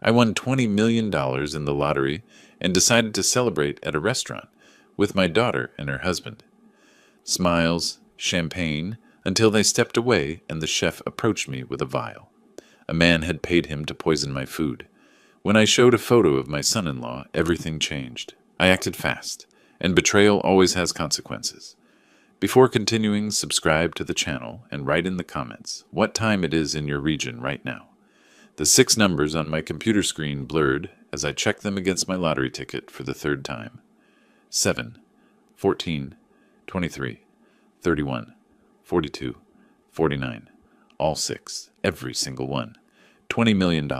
I won $20 million in the lottery and decided to celebrate at a restaurant with my daughter and her husband. Smiles, champagne, until they stepped away and the chef approached me with a vial. A man had paid him to poison my food. When I showed a photo of my son-in-law, everything changed. I acted fast, and betrayal always has consequences. Before continuing, subscribe to the channel and write in the comments what time it is in your region right now. The 6 numbers on my computer screen blurred as I checked them against my lottery ticket for the 3rd time. 7, 14, 23, 31, 42, 49. All 6, every single one. $20 million.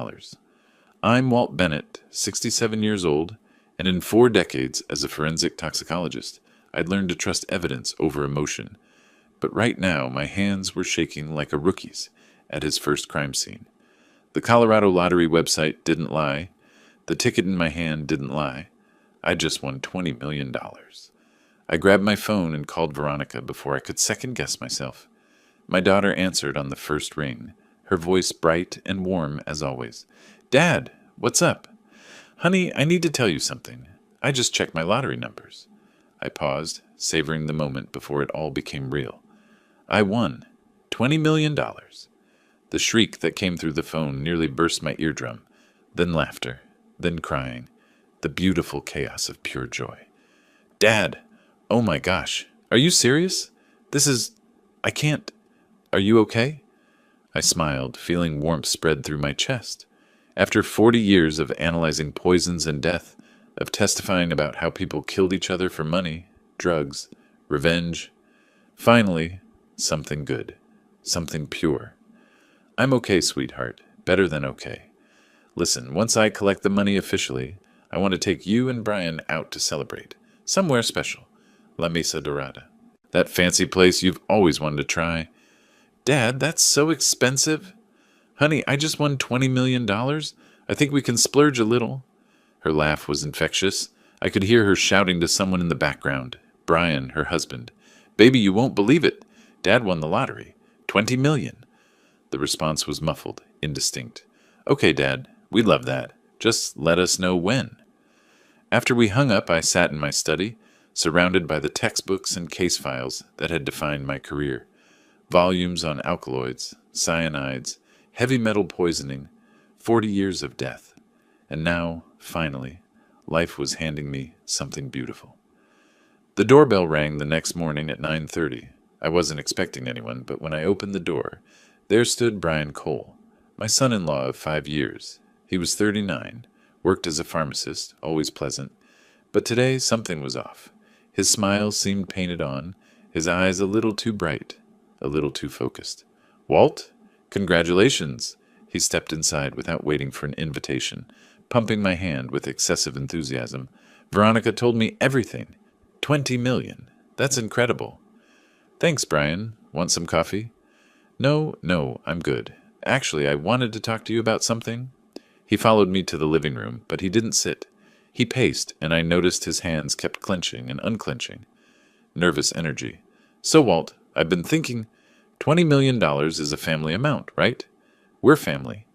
I'm Walt Bennett, 67 years old, and in 4 decades as a forensic toxicologist, I'd learned to trust evidence over emotion. But right now, my hands were shaking like a rookie's at his first crime scene. The Colorado Lottery website didn't lie. The ticket in my hand didn't lie. I just won $20 million. I grabbed my phone and called Veronica before I could second-guess myself. My daughter answered on the first ring, her voice bright and warm as always. "Dad, what's up?" "Honey, I need to tell you something. I just checked my lottery numbers." I paused, savoring the moment before it all became real. I won $20 million. The shriek that came through the phone nearly burst my eardrum, then laughter, then crying, the beautiful chaos of pure joy. "Dad, oh my gosh, are you serious? I can't. Are you okay?" I smiled, feeling warmth spread through my chest. After 40 years of analyzing poisons and death, of testifying about how people killed each other for money, drugs, revenge, finally, something good, something pure. "I'm okay, sweetheart, better than okay. Listen, once I collect the money officially, I want to take you and Brian out to celebrate, somewhere special, La Mesa Dorada. That fancy place you've always wanted to try." "Dad, that's so expensive." "Honey, I just won $20 million. I think we can splurge a little." Her laugh was infectious. I could hear her shouting to someone in the background, Brian, her husband. "Baby, you won't believe it. Dad won the lottery. $20 million. The response was muffled, indistinct. "Okay, Dad, we'd love that. Just let us know when." After we hung up, I sat in my study, surrounded by the textbooks and case files that had defined my career. Volumes on alkaloids, cyanides, heavy metal poisoning, 40 years of death. And now, finally, life was handing me something beautiful. The doorbell rang the next morning at 9:30. I wasn't expecting anyone, but when I opened the door, there stood Brian Cole, my son-in-law of 5 years. He was 39, worked as a pharmacist, always pleasant, but today something was off. His smile seemed painted on, his eyes a little too bright, a little too focused. "Walt, congratulations!" He stepped inside without waiting for an invitation, pumping my hand with excessive enthusiasm. "Veronica told me everything. $20 million. That's incredible." "Thanks, Brian. Want some coffee?" No, I'm good. Actually, I wanted to talk to you about something." He followed me to the living room, but he didn't sit. He paced, and I noticed his hands kept clenching and unclenching. Nervous energy. "So, Walt, I've been thinking, $20 million is a family amount, right? We're family.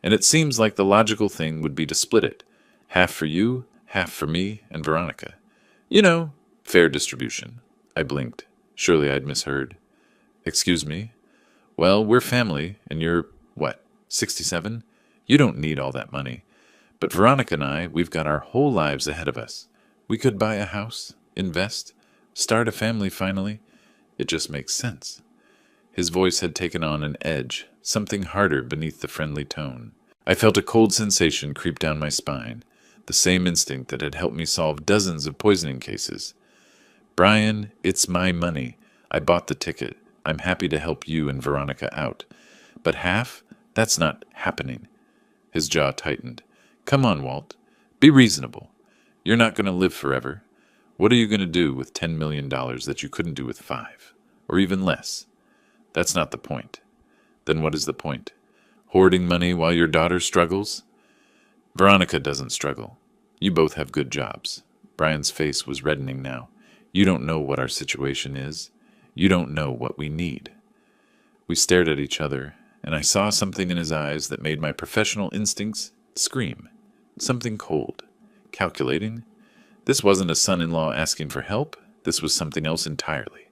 And it seems like the logical thing would be to split it. Half for you, half for me and Veronica. You know, fair distribution." I blinked. Surely I'd misheard. "Excuse me?" "Well, we're family, and you're, 67? You don't need all that money. But Veronica and I, we've got our whole lives ahead of us. We could buy a house, invest, start a family finally. It just makes sense." His voice had taken on an edge, something harder beneath the friendly tone. I felt a cold sensation creep down my spine, the same instinct that had helped me solve dozens of poisoning cases. "Brian, it's my money. I bought the ticket. I'm happy to help you and Veronica out. But half? That's not happening." His jaw tightened. "Come on, Walt. Be reasonable. You're not going to live forever. What are you going to do with $10 million that you couldn't do with 5? Or even less? That's not the point. Then what is the point? Hoarding money while your daughter struggles?" "Veronica doesn't struggle. You both have good jobs." Brian's face was reddening now. "You don't know what our situation is. You don't know what we need." We stared at each other, and I saw something in his eyes that made my professional instincts scream. Something cold. Calculating. This wasn't a son-in-law asking for help. This was something else entirely.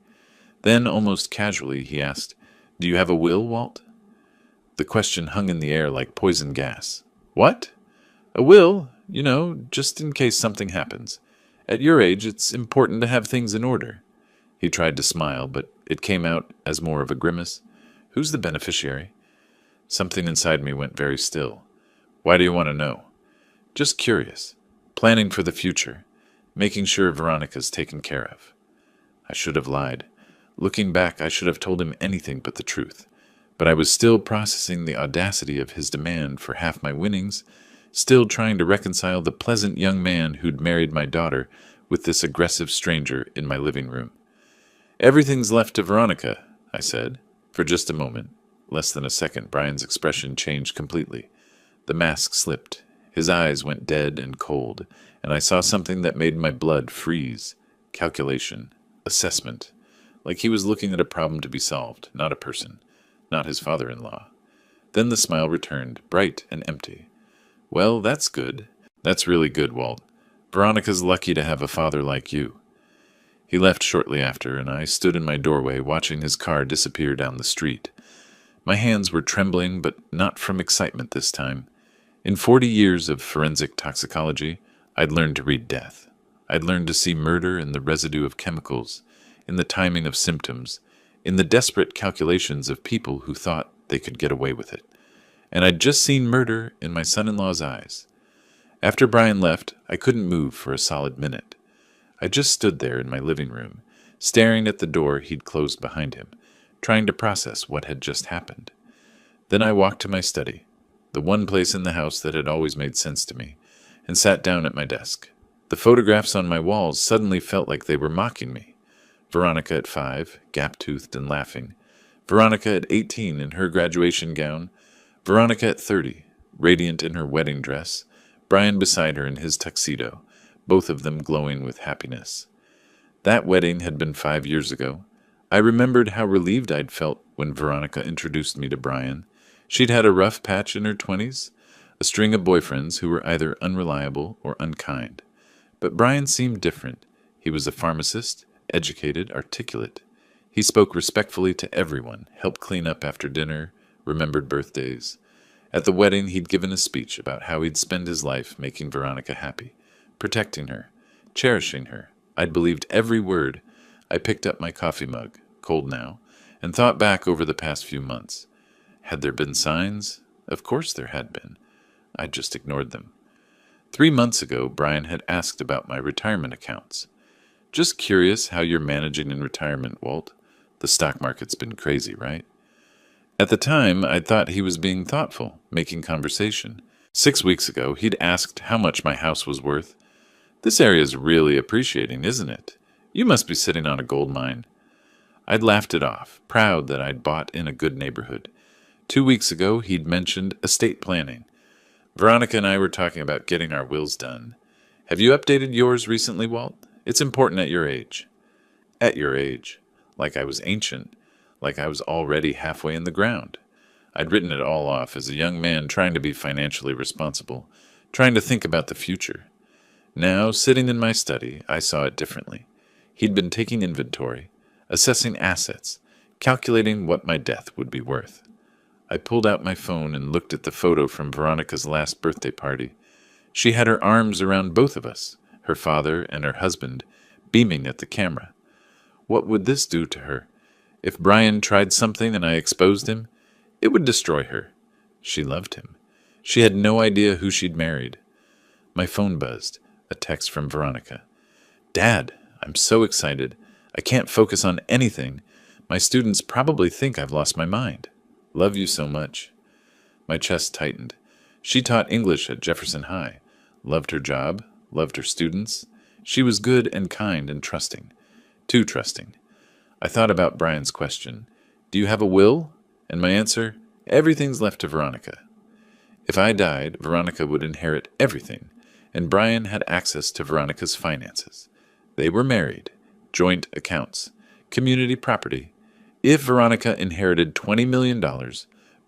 Then, almost casually, he asked, "Do you have a will, Walt?" The question hung in the air like poison gas. What? A will? Just in case something happens. At your age, it's important to have things in order. He tried to smile, but it came out as more of a grimace. Who's the beneficiary? Something inside me went very still. Why do you want to know? Just curious. Planning for the future. Making sure Veronica's taken care of. I should have lied. Looking back, I should have told him anything but the truth. But I was still processing the audacity of his demand for half my winnings, still trying to reconcile the pleasant young man who'd married my daughter with this aggressive stranger in my living room. Everything's left to Veronica, I said. For just a moment, less than a second, Brian's expression changed completely. The mask slipped. His eyes went dead and cold, and I saw something that made my blood freeze. Calculation. Assessment. Like he was looking at a problem to be solved, not a person, not his father-in-law. Then the smile returned, bright and empty. Well, that's good. That's really good, Walt. Veronica's lucky to have a father like you. He left shortly after, and I stood in my doorway watching his car disappear down the street. My hands were trembling, but not from excitement this time. In 40 years of forensic toxicology, I'd learned to read death. I'd learned to see murder in the residue of chemicals, in the timing of symptoms, in the desperate calculations of people who thought they could get away with it. And I'd just seen murder in my son-in-law's eyes. After Brian left, I couldn't move for a solid minute. I just stood there in my living room, staring at the door he'd closed behind him, trying to process what had just happened. Then I walked to my study, the one place in the house that had always made sense to me, and sat down at my desk. The photographs on my walls suddenly felt like they were mocking me. Veronica at 5, gap-toothed and laughing. Veronica at 18 in her graduation gown. Veronica at 30, radiant in her wedding dress. Brian beside her in his tuxedo, both of them glowing with happiness. That wedding had been 5 years ago. I remembered how relieved I'd felt when Veronica introduced me to Brian. She'd had a rough patch in her 20s, a string of boyfriends who were either unreliable or unkind. But Brian seemed different. He was a pharmacist, educated, articulate. He spoke respectfully to everyone, helped clean up after dinner, remembered birthdays. At the wedding, he'd given a speech about how he'd spend his life making Veronica happy, protecting her, cherishing her. I'd believed every word. I picked up my coffee mug, cold now, and thought back over the past few months. Had there been signs? Of course there had been. I'd just ignored them. 3 months ago, Brian had asked about my retirement accounts. Just curious how you're managing in retirement, Walt. The stock market's been crazy, right? At the time, I'd thought he was being thoughtful, making conversation. 6 weeks ago, he'd asked how much my house was worth. This area's really appreciating, isn't it? You must be sitting on a gold mine. I'd laughed it off, proud that I'd bought in a good neighborhood. 2 weeks ago, he'd mentioned estate planning. Veronica and I were talking about getting our wills done. Have you updated yours recently, Walt? It's important at your age. At your age. Like I was ancient. Like I was already halfway in the ground. I'd written it all off as a young man trying to be financially responsible, trying to think about the future. Now, sitting in my study, I saw it differently. He'd been taking inventory, assessing assets, calculating what my death would be worth. I pulled out my phone and looked at the photo from Veronica's last birthday party. She had her arms around both of us, her father and her husband, beaming at the camera. What would this do to her? If Brian tried something and I exposed him, it would destroy her. She loved him. She had no idea who she'd married. My phone buzzed. A text from Veronica. Dad, I'm so excited. I can't focus on anything. My students probably think I've lost my mind. Love you so much. My chest tightened. She taught English at Jefferson High. Loved her job. Loved her students. She was good and kind and trusting. Too trusting. I thought about Brian's question. Do you have a will? And my answer, everything's left to Veronica. If I died, Veronica would inherit everything, and Brian had access to Veronica's finances. They were married, joint accounts, community property. If Veronica inherited $20 million,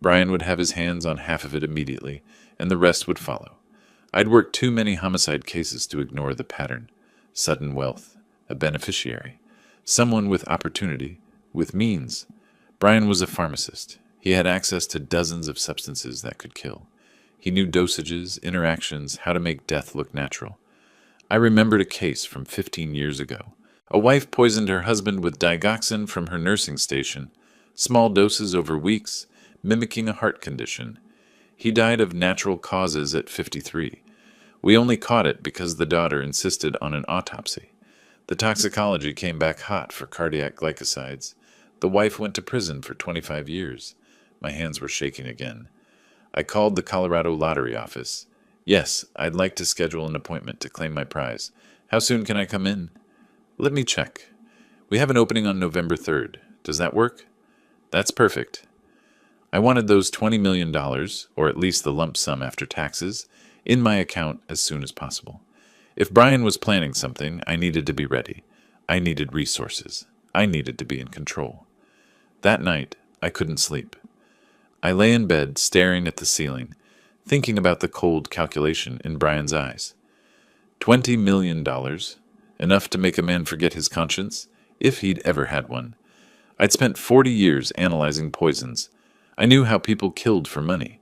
Brian would have his hands on half of it immediately, and the rest would follow. I'd worked too many homicide cases to ignore the pattern. Sudden wealth, a beneficiary, someone with opportunity, with means. Brian was a pharmacist. He had access to dozens of substances that could kill. He knew dosages, interactions, how to make death look natural. I remembered a case from 15 years ago. A wife poisoned her husband with digoxin from her nursing station, small doses over weeks, mimicking a heart condition. He died of natural causes at 53. We only caught it because the daughter insisted on an autopsy. The toxicology came back hot for cardiac glycosides. The wife went to prison for 25 years. My hands were shaking again. I called the Colorado lottery office. Yes, I'd like to schedule an appointment to claim my prize. How soon can I come in? Let me check. We have an opening on November 3rd. Does that work? That's perfect. I wanted those $20 million, or at least the lump sum after taxes, in my account as soon as possible. If Brian was planning something, I needed to be ready. I needed resources. I needed to be in control. That night, I couldn't sleep. I lay in bed, staring at the ceiling, thinking about the cold calculation in Brian's eyes. $20 million, enough to make a man forget his conscience, if he'd ever had one. I'd spent 40 years analyzing poisons. I knew how people killed for money.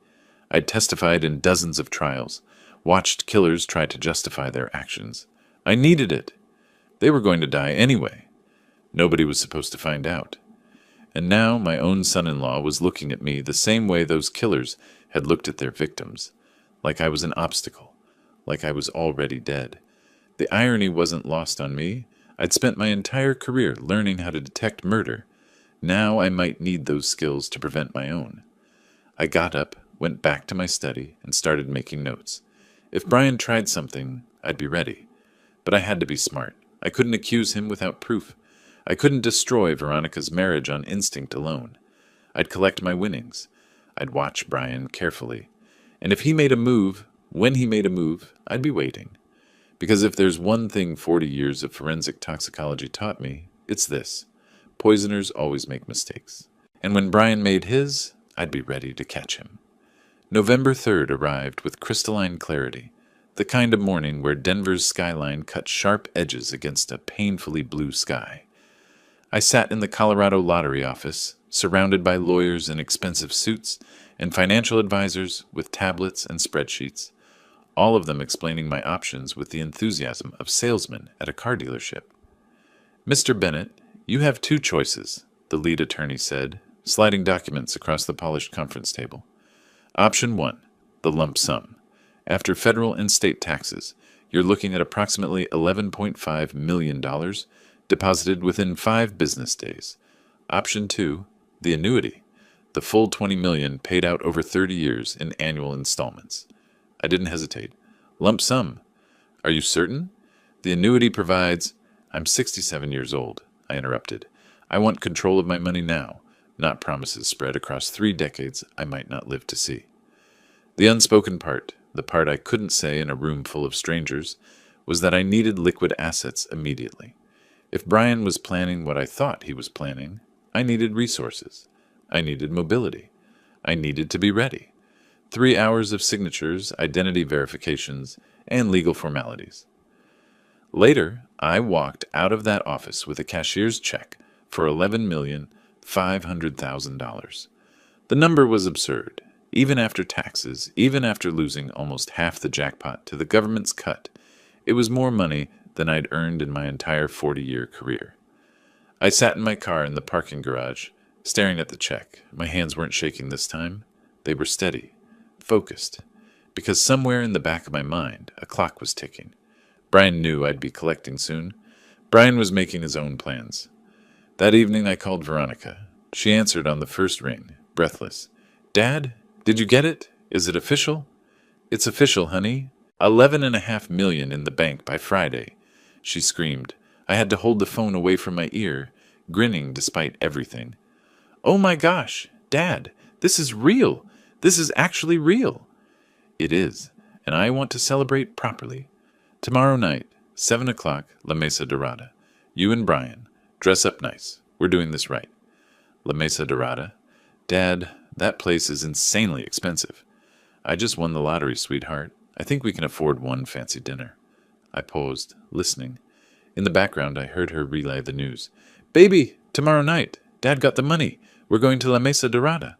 I'd testified in dozens of trials, watched killers try to justify their actions. I needed it. They were going to die anyway. Nobody was supposed to find out. And now my own son-in-law was looking at me the same way those killers had looked at their victims, like I was an obstacle, like I was already dead. The irony wasn't lost on me. I'd spent my entire career learning how to detect murder. Now I might need those skills to prevent my own. I got up, went back to my study, and started making notes. If Brian tried something, I'd be ready. But I had to be smart. I couldn't accuse him without proof. I couldn't destroy Veronica's marriage on instinct alone. I'd collect my winnings. I'd watch Brian carefully. And if he made a move, when he made a move, I'd be waiting. Because if there's one thing 40 years of forensic toxicology taught me, it's this. Poisoners always make mistakes. And when Brian made his, I'd be ready to catch him. November 3rd arrived with crystalline clarity, the kind of morning where Denver's skyline cut sharp edges against a painfully blue sky. I sat in the Colorado lottery office, surrounded by lawyers in expensive suits and financial advisors with tablets and spreadsheets, all of them explaining my options with the enthusiasm of salesmen at a car dealership. Mr. Bennett, you have two choices, the lead attorney said, sliding documents across the polished conference table. Option 1, the lump sum. After federal and state taxes, you're looking at approximately $11.5 million deposited within 5 business days. Option 2, the annuity, the full $20 million paid out over 30 years in annual installments. I didn't hesitate. Lump sum. Are you certain? The annuity provides... I'm 67 years old, I interrupted. I want control of my money now, not promises spread across 3 decades I might not live to see. The unspoken part, the part I couldn't say in a room full of strangers, was that I needed liquid assets immediately. If Brian was planning what I thought he was planning, I needed resources. I needed mobility. I needed to be ready. 3 hours of signatures, identity verifications, and legal formalities. Later, I walked out of that office with a cashier's check for $11,500,000. The number was absurd. Even after taxes, even after losing almost half the jackpot to the government's cut, it was more money than I'd earned in my entire 40-year career. I sat in my car in the parking garage, staring at the check. My hands weren't shaking this time. They were steady, focused, because somewhere in the back of my mind, a clock was ticking. Brian knew I'd be collecting soon. Brian was making his own plans. That evening I called Veronica. She answered on the first ring, breathless. Dad, did you get it? Is it official? It's official, honey. $11.5 million in the bank by Friday, she screamed. I had to hold the phone away from my ear, grinning despite everything. Oh my gosh, Dad, this is real. This is actually real. It is, and I want to celebrate properly. Tomorrow night, 7 o'clock, La Mesa Dorada. You and Brian, dress up nice. We're doing this right. La Mesa Dorada? Dad, that place is insanely expensive. I just won the lottery, sweetheart. I think we can afford one fancy dinner. I paused, listening. In the background, I heard her relay the news. Baby, tomorrow night. Dad got the money. We're going to La Mesa Dorada.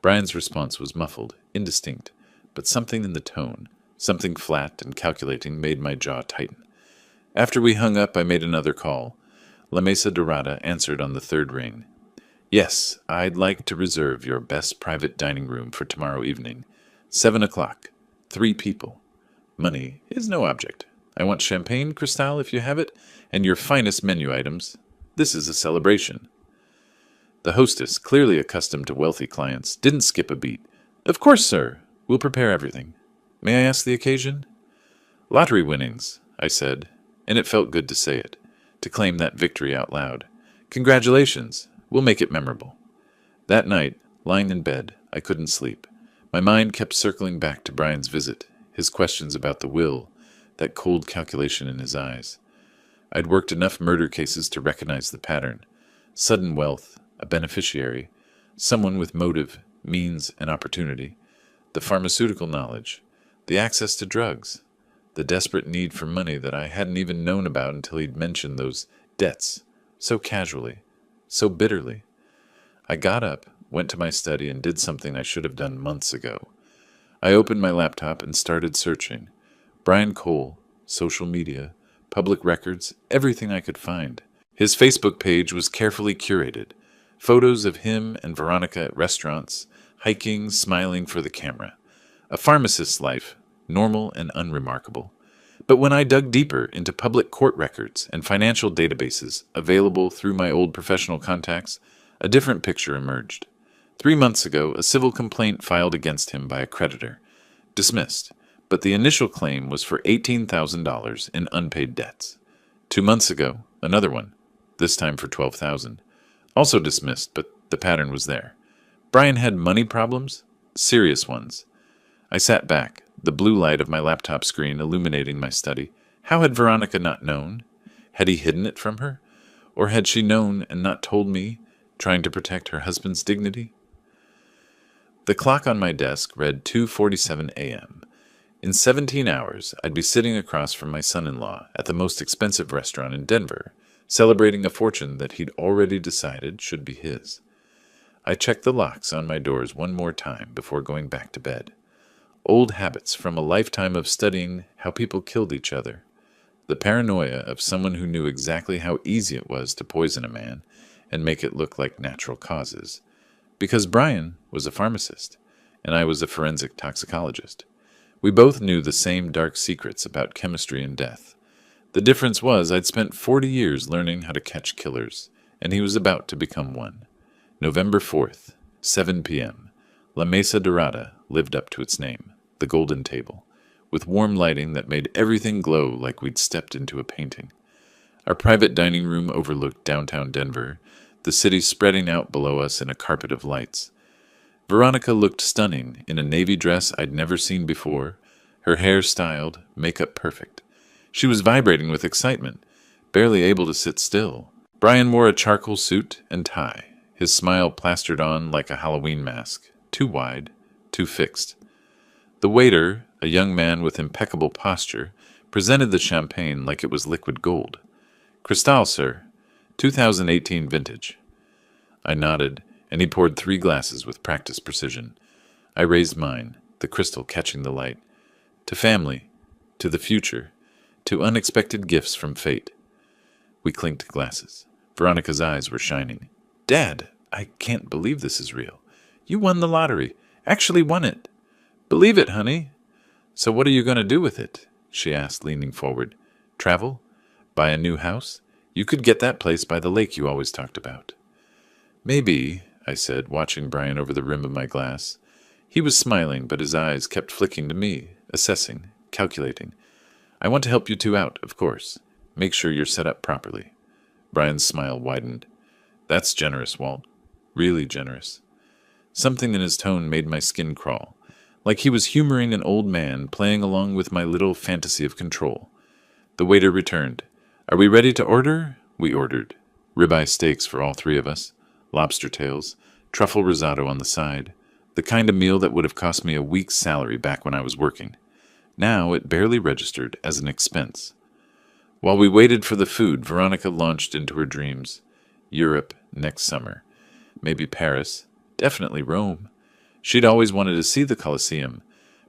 Brian's response was muffled, indistinct, but something in the tone, something flat and calculating, made my jaw tighten. After we hung up, I made another call. La Mesa Dorada answered on the third ring. Yes, I'd like to reserve your best private dining room for tomorrow evening. 7 o'clock. 3 people. Money is no object. I want champagne, Cristal, if you have it, and your finest menu items. This is a celebration. The hostess, clearly accustomed to wealthy clients, didn't skip a beat. Of course, sir. We'll prepare everything. May I ask the occasion? Lottery winnings, I said, and it felt good to say it, to claim that victory out loud. Congratulations. We'll make it memorable. That night, lying in bed, I couldn't sleep. My mind kept circling back to Brian's visit, his questions about the will, that cold calculation in his eyes. I'd worked enough murder cases to recognize the pattern. Sudden wealth, a beneficiary, someone with motive, means, and opportunity, the pharmaceutical knowledge, the access to drugs, the desperate need for money that I hadn't even known about until he'd mentioned those debts, so casually, so bitterly. I got up, went to my study, and did something I should have done months ago. I opened my laptop and started searching. Brian Cole, social media, public records, everything I could find. His Facebook page was carefully curated. Photos of him and Veronica at restaurants, hiking, smiling for the camera. A pharmacist's life, normal and unremarkable. But when I dug deeper into public court records and financial databases available through my old professional contacts, a different picture emerged. 3 months ago, a civil complaint filed against him by a creditor. Dismissed, but the initial claim was for $18,000 in unpaid debts. 2 months ago, another one, this time for $12,000. Also dismissed, but the pattern was there. Brian had money problems, serious ones. I sat back, the blue light of my laptop screen illuminating my study. How had Veronica not known? Had he hidden it from her? Or had she known and not told me, trying to protect her husband's dignity? The clock on my desk read 2:47 a.m. In 17 hours, I'd be sitting across from my son-in-law at the most expensive restaurant in Denver, celebrating a fortune that he'd already decided should be his. I checked the locks on my doors one more time before going back to bed. Old habits from a lifetime of studying how people killed each other. The paranoia of someone who knew exactly how easy it was to poison a man and make it look like natural causes. Because Brian was a pharmacist, and I was a forensic toxicologist. We both knew the same dark secrets about chemistry and death. The difference was I'd spent 40 years learning how to catch killers, and he was about to become one. November 4th, 7 p.m. La Mesa Dorada lived up to its name, the Golden Table, with warm lighting that made everything glow like we'd stepped into a painting. Our private dining room overlooked downtown Denver, the city spreading out below us in a carpet of lights. Veronica looked stunning in a navy dress I'd never seen before, her hair styled, makeup perfect. She was vibrating with excitement, barely able to sit still. Brian wore a charcoal suit and tie, his smile plastered on like a Halloween mask, too wide, too fixed. The waiter, a young man with impeccable posture, presented the champagne like it was liquid gold. Cristal, sir. 2018 vintage. I nodded, and he poured 3 glasses with practiced precision. I raised mine, the crystal catching the light. To family, to the future, to unexpected gifts from fate. We clinked glasses. Veronica's eyes were shining. Dad, I can't believe this is real. You won the lottery. Actually won it. Believe it, honey. So what are you going to do with it? She asked, leaning forward. Travel? Buy a new house? You could get that place by the lake you always talked about. Maybe, I said, watching Brian over the rim of my glass. He was smiling, but his eyes kept flicking to me, assessing, calculating. I want to help you two out, of course. Make sure you're set up properly. Brian's smile widened. That's generous, Walt. Really generous. Something in his tone made my skin crawl, like he was humoring an old man playing along with my little fantasy of control. The waiter returned. Are we ready to order? We ordered. Ribeye steaks for all 3 of us, lobster tails, truffle risotto on the side, The kind of meal that would have cost me a week's salary back when I was working. Now it barely registered as an expense. While we waited for the food, Veronica launched into her dreams. Europe next summer. Maybe Paris. Definitely Rome. She'd always wanted to see the Colosseum.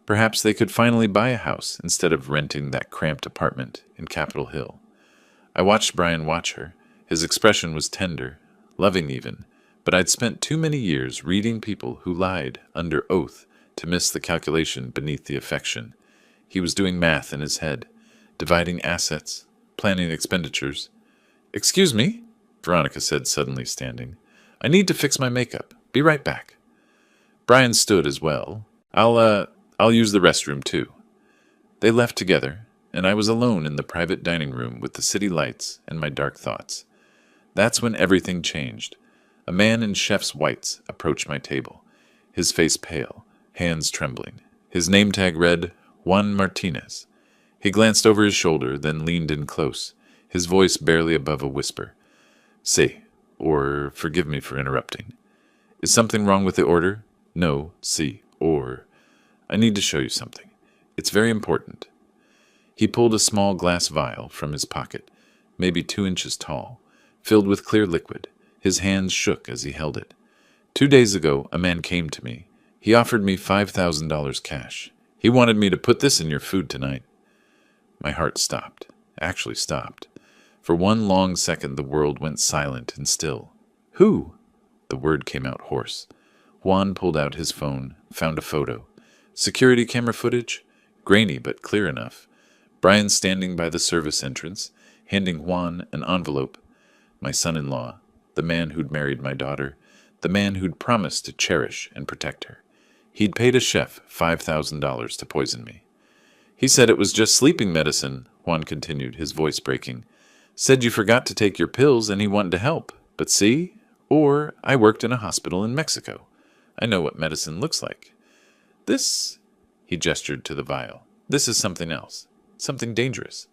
Perhaps they could finally buy a house instead of renting that cramped apartment in Capitol Hill. I watched Brian watch her. His expression was tender, loving even, but I'd spent too many years reading people who lied under oath to miss the calculation beneath the affection. He was doing math in his head, dividing assets, planning expenditures. "Excuse me," Veronica said, suddenly standing. "I need to fix my makeup. Be right back." Brian stood as well. I'll use the restroom too." They left together, and I was alone in the private dining room with the city lights and my dark thoughts. That's when everything changed. A man in chef's whites approached my table, his face pale, hands trembling. His name tag read, Juan Martinez. He glanced over his shoulder, then leaned in close, his voice barely above a whisper. "Say, or forgive me for interrupting. Is something wrong with the order? No, si, or I need to show you something. It's very important." He pulled a small glass vial from his pocket, maybe 2 inches tall, filled with clear liquid. His hands shook as he held it. 2 days ago, a man came to me. He offered me $5,000 cash. He wanted me to put this in your food tonight. My heart stopped, actually stopped. For one long second, the world went silent and still. "Who?" The word came out hoarse. Juan pulled out his phone, found a photo. Security camera footage? Grainy but clear enough. Brian standing by the service entrance, handing Juan an envelope. My son-in-law, the man who'd married my daughter, the man who'd promised to cherish and protect her. He'd paid a chef $5,000 to poison me. "He said it was just sleeping medicine," Juan continued, his voice breaking. "Said you forgot to take your pills and he wanted to help. But see? Or I worked in a hospital in Mexico. I know what medicine looks like. This," he gestured to the vial, "this is something else, something dangerous."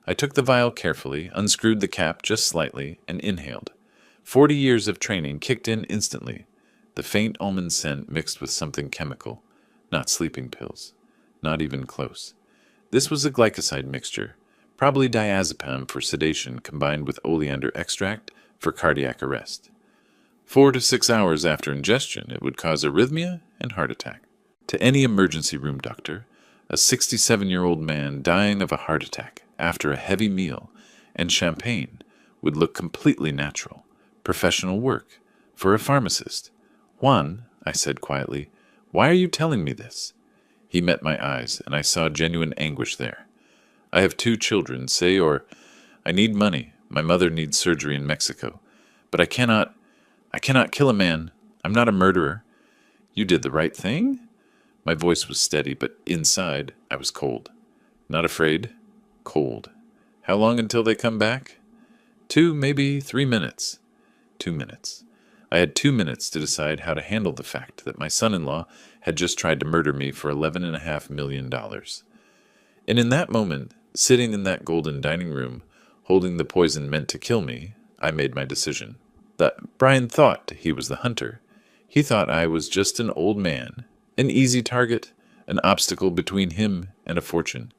I took the vial carefully, unscrewed the cap just slightly, and inhaled. 40 years of training kicked in instantly. The faint almond scent mixed with something chemical. Not sleeping pills. Not even close. This was a glycoside mixture, probably diazepam for sedation combined with oleander extract for cardiac arrest. 4 to 6 hours after ingestion, it would cause arrhythmia and heart attack. To any emergency room doctor, a 67-year-old man dying of a heart attack after a heavy meal and champagne would look completely natural. Professional work. For a pharmacist. "Juan," I said quietly, "why are you telling me this?" He met my eyes, and I saw genuine anguish there. "I have 2 children, say, or I need money. My mother needs surgery in Mexico. But I cannot kill a man. I'm not a murderer." "You did the right thing?" My voice was steady, but inside I was cold. Not afraid, cold. "How long until they come back?" 2, maybe 3 minutes. 2 minutes. I had 2 minutes to decide how to handle the fact that my son-in-law had just tried to murder me for $11.5 million. And in that moment, sitting in that golden dining room, holding the poison meant to kill me, I made my decision. That Brian thought he was the hunter. He thought I was just an old man, an easy target, an obstacle between him and a fortune.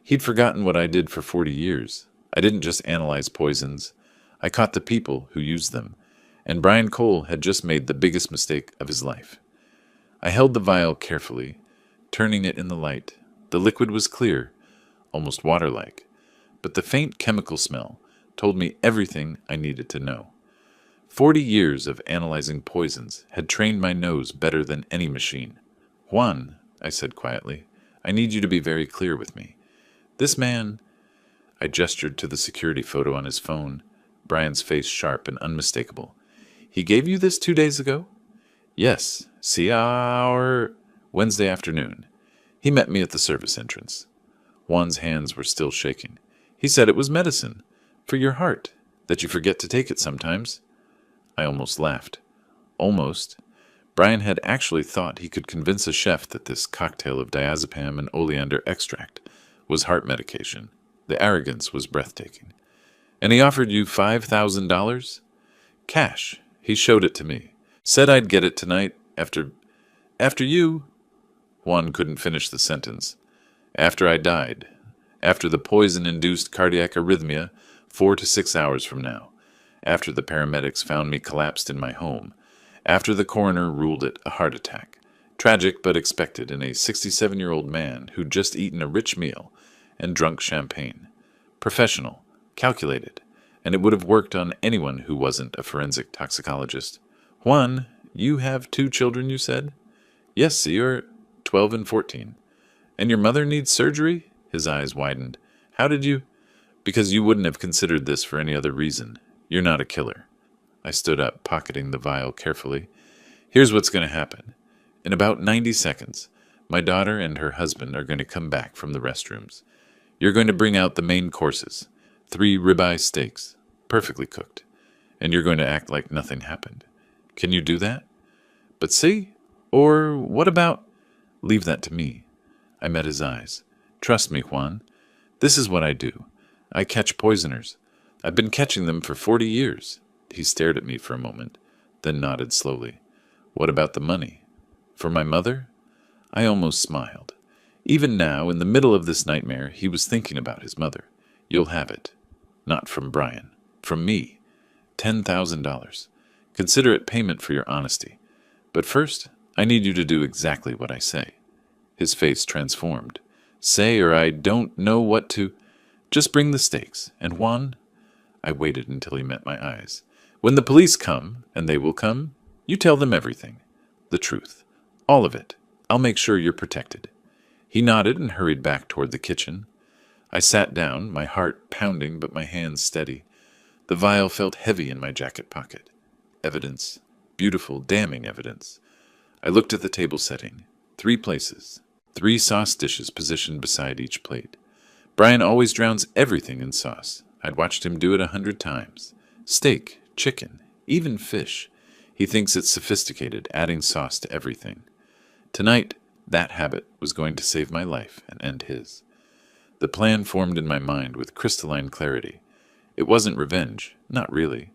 He'd forgotten what I did for 40 years. I didn't just analyze poisons. I caught the people who used them. And Brian Cole had just made the biggest mistake of his life. I held the vial carefully, turning it in the light. The liquid was clear, almost water-like, but the faint chemical smell told me everything I needed to know. 40 years of analyzing poisons had trained my nose better than any machine. "Juan," I said quietly, "I need you to be very clear with me. This man—" I gestured to the security photo on his phone, Brian's face sharp and unmistakable. "He gave you this 2 days ago?" "Yes, see our Wednesday afternoon. He met me at the service entrance." Juan's hands were still shaking. "He said it was medicine. For your heart. That you forget to take it sometimes." I almost laughed. Almost. Brian had actually thought he could convince a chef that this cocktail of diazepam and oleander extract was heart medication. The arrogance was breathtaking. "And he offered you $5,000? Cash. He showed it to me. Said I'd get it tonight after After you. Juan couldn't finish the sentence. After I died. After the poison-induced cardiac arrhythmia, 4 to 6 hours from now. After the paramedics found me collapsed in my home. After the coroner ruled it a heart attack. Tragic but expected in a 67-year-old man who'd just eaten a rich meal and drunk champagne. Professional, calculated, and it would have worked on anyone who wasn't a forensic toxicologist. Juan, you have 2 children, you said? Yes, senor, 12 and 14. And your mother needs surgery? His eyes widened. How did you? Because you wouldn't have considered this for any other reason. You're not a killer. I stood up, pocketing the vial carefully. Here's what's going to happen. In about 90 seconds, my daughter and her husband are going to come back from the restrooms. You're going to bring out the main courses, 3 ribeye steaks, perfectly cooked, and you're going to act like nothing happened. Can you do that? But see? Or what about... Leave that to me. I met his eyes. Trust me, Juan. This is what I do. I catch poisoners. I've been catching them for 40 years. He stared at me for a moment, then nodded slowly. What about the money? For my mother? I almost smiled. Even now, in the middle of this nightmare, he was thinking about his mother. You'll have it. Not from Brian. From me. $10,000. Consider it payment for your honesty. But first, I need you to do exactly what I say. His face transformed. Say or I don't know what to... Just bring the steaks. And Juan... I waited until he met my eyes. When the police come, and they will come, you tell them everything. The truth. All of it. I'll make sure you're protected. He nodded and hurried back toward the kitchen. I sat down, my heart pounding but my hands steady. The vial felt heavy in my jacket pocket. Evidence. Beautiful, damning evidence. I looked at the table setting. 3 places. 3 sauce dishes positioned beside each plate. Brian always drowns everything in sauce. I'd watched him do it 100 times. Steak, chicken, even fish. He thinks it's sophisticated, adding sauce to everything. Tonight, that habit was going to save my life and end his. The plan formed in my mind with crystalline clarity. It wasn't revenge, not really.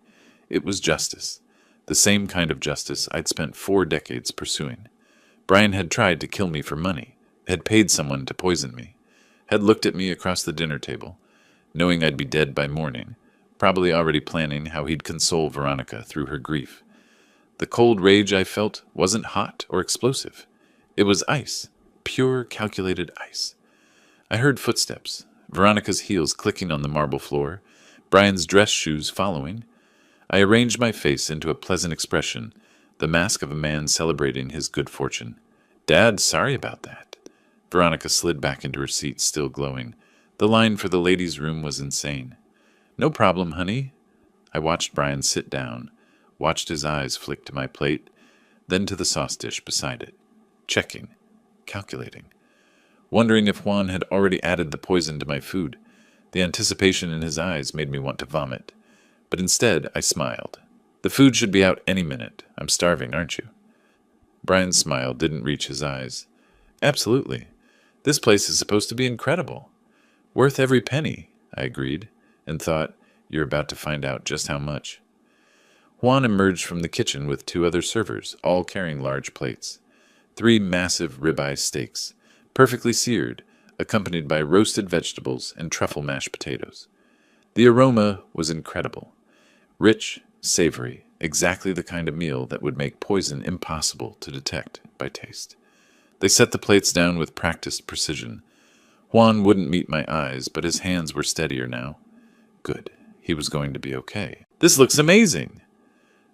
It was justice. The same kind of justice I'd spent 4 decades pursuing. Brian had tried to kill me for money, had paid someone to poison me, had looked at me across the dinner table, knowing I'd be dead by morning, probably already planning how he'd console Veronica through her grief. The cold rage I felt wasn't hot or explosive. It was ice, pure, calculated ice. I heard footsteps, Veronica's heels clicking on the marble floor, Brian's dress shoes following. I arranged my face into a pleasant expression, the mask of a man celebrating his good fortune. Dad, sorry about that. Veronica slid back into her seat, still glowing. The line for the ladies' room was insane. No problem, honey. I watched Brian sit down, watched his eyes flick to my plate, then to the sauce dish beside it. Checking, calculating, wondering if Juan had already added the poison to my food. The anticipation in his eyes made me want to vomit. But instead, I smiled. The food should be out any minute. I'm starving, aren't you? Brian's smile didn't reach his eyes. Absolutely. This place is supposed to be incredible. Worth every penny, I agreed, and thought, you're about to find out just how much. Juan emerged from the kitchen with 2 other servers, all carrying large plates. 3 massive ribeye steaks, perfectly seared, accompanied by roasted vegetables and truffle mashed potatoes. The aroma was incredible. Rich, savory, exactly the kind of meal that would make poison impossible to detect by taste. They set the plates down with practiced precision. Juan wouldn't meet my eyes, but his hands were steadier now. Good. He was going to be okay. This looks amazing!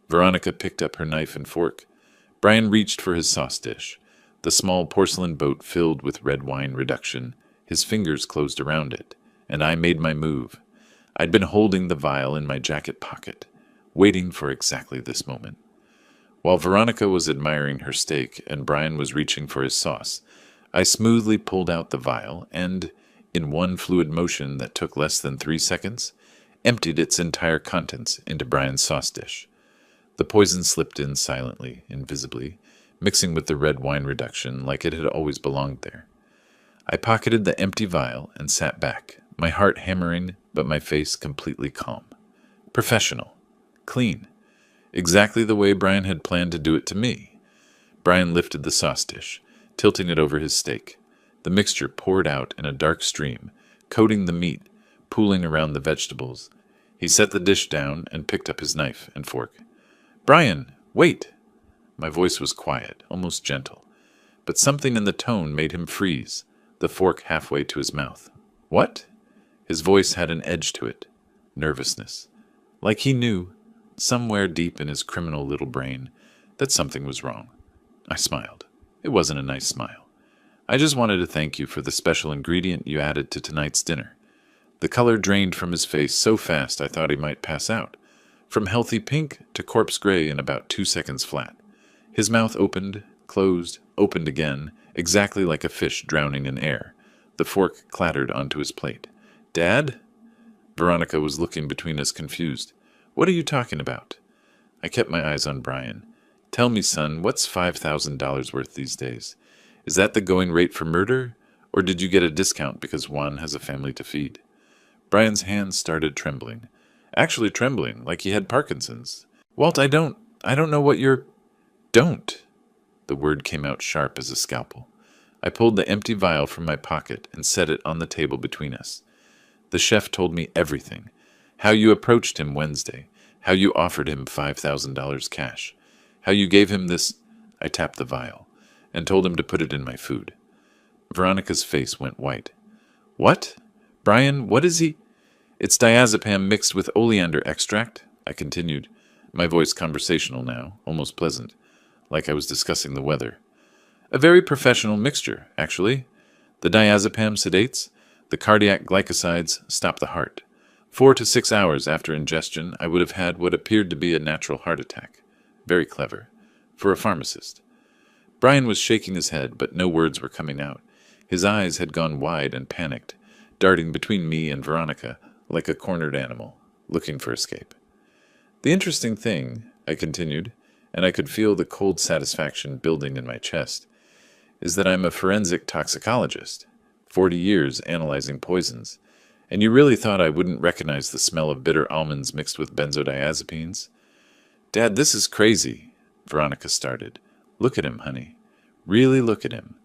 Veronica picked up her knife and fork. Brian reached for his sauce dish, the small porcelain boat filled with red wine reduction. His fingers closed around it, and I made my move. I'd been holding the vial in my jacket pocket, waiting for exactly this moment. While Veronica was admiring her steak and Brian was reaching for his sauce, I smoothly pulled out the vial and, in one fluid motion that took less than 3 seconds, emptied its entire contents into Brian's sauce dish. The poison slipped in silently, invisibly, mixing with the red wine reduction like it had always belonged there. I pocketed the empty vial and sat back, my heart hammering but my face completely calm. Professional. Clean. Exactly the way Brian had planned to do it to me. Brian lifted the sauce dish, tilting it over his steak. The mixture poured out in a dark stream, coating the meat, pooling around the vegetables. He set the dish down and picked up his knife and fork. "Brian, wait!" My voice was quiet, almost gentle, but something in the tone made him freeze, the fork halfway to his mouth. "What?" His voice had an edge to it, nervousness, like he knew, somewhere deep in his criminal little brain, that something was wrong. I smiled. It wasn't a nice smile. "I just wanted to thank you for the special ingredient you added to tonight's dinner." The color drained from his face so fast I thought he might pass out, from healthy pink to corpse gray in about 2 seconds flat. His mouth opened, closed, opened again, exactly like a fish drowning in air. The fork clattered onto his plate. "Dad?" Veronica was looking between us, confused. "What are you talking about?" I kept my eyes on Brian. "Tell me, son, what's $5,000 worth these days? Is that the going rate for murder, or did you get a discount because Juan has a family to feed?" Brian's hands started trembling. Actually trembling, like he had Parkinson's. "Walt, I don't know what you're—" "Don't!" The word came out sharp as a scalpel. I pulled the empty vial from my pocket and set it on the table between us. "The chef told me everything. How you approached him Wednesday. How you offered him $5,000 cash. How you gave him this—" I tapped the vial and told him to put it in my food. Veronica's face went white. "What? Brian, what is he—" "It's diazepam mixed with oleander extract," I continued, my voice conversational now, almost pleasant, like I was discussing the weather. "A very professional mixture, actually. The diazepam sedates. The cardiac glycosides stop the heart. 4 to 6 hours after ingestion, I would have had what appeared to be a natural heart attack. Very clever. For a pharmacist." Brian was shaking his head, but no words were coming out. His eyes had gone wide and panicked, darting between me and Veronica like a cornered animal, looking for escape. "The interesting thing," I continued, and I could feel the cold satisfaction building in my chest, "is that I'm a forensic toxicologist, 40 years analyzing poisons, and you really thought I wouldn't recognize the smell of bitter almonds mixed with benzodiazepines?" "Dad, this is crazy," Veronica started. "Look at him, honey. Really look at him."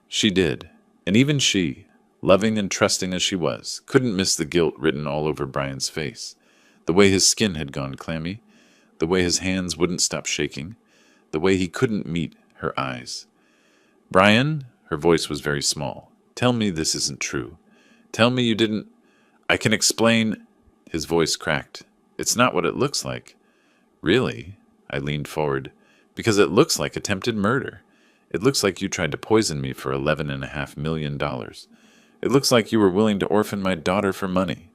She did, and even she, loving and trusting as she was, couldn't miss the guilt written all over Brian's face, the way his skin had gone clammy, the way his hands wouldn't stop shaking, the way he couldn't meet her eyes. "Brian," her voice was very small, "tell me this isn't true. Tell me you didn't—" "I can explain—" His voice cracked. "It's not what it looks like." "Really?" I leaned forward. "Because it looks like attempted murder. It looks like you tried to poison me for $11.5 million. It looks like you were willing to orphan my daughter for money.